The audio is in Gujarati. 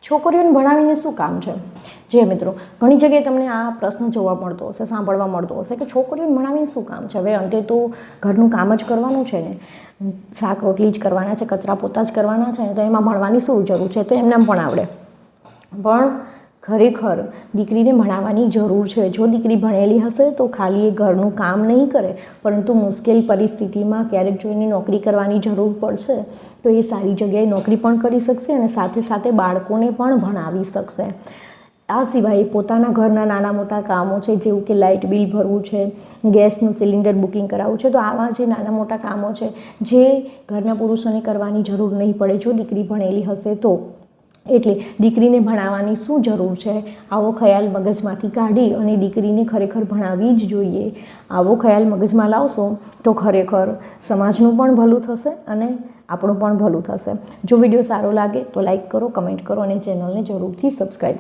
છોકરીઓને ભણાવીને શું કામ છે? જે મિત્રો ઘણી જગ્યાએ તમને આ પ્રશ્ન જોવા મળતો હશે, સાંભળવા મળતો હશે કે છોકરીઓને ભણાવીને શું કામ છે? હવે અંતે તો ઘરનું કામ જ કરવાનું છે ને, શાક રોટલી જ કરવાના છે, કચરા પોતા જ કરવાના છે ને, તો એમાં ભણવાની શું જરૂર છે? તો એમને પણ આવડે. પણ ખરેખર દીકરીને ભણાવવાની જરૂર છે. જો દીકરી ભણેલી હશે તો ખાલી એ ઘરનું કામ નહીં કરે, પરંતુ મુશ્કેલ પરિસ્થિતિમાં ક્યારેક જો એને નોકરી કરવાની જરૂર પડશે તો એ સારી જગ્યાએ નોકરી પણ કરી શકશે અને સાથે સાથે બાળકોને પણ ભણાવી શકશે. આ સિવાય પોતાના ઘરના નાના મોટા કામો છે, જેવું કે લાઇટ બિલ ભરવું છે, ગેસનું સિલિન્ડર બુકિંગ કરાવવું છે, તો આવા જે નાના મોટા કામો છે જે ઘરના પુરુષોને કરવાની જરૂર નહીં પડે જો દીકરી ભણેલી હશે તો. એટલે દીકરીને ભણાવવાની શું જરૂર છે? આવો ખ્યાલ મગજમાંથી કાઢી અને દીકરીને ખરેખર ભણાવવી જ જોઈએ. આવો ખ્યાલ મગજમાં લાવશો તો ખરેખર સમાજનું પણ ભલું થશે અને આપણું પણ ભલું થશે. જો વિડીયો સારો લાગે તો લાઈક કરો, કમેન્ટ કરો અને ચેનલને જરૂરથી સબસ્ક્રાઈબ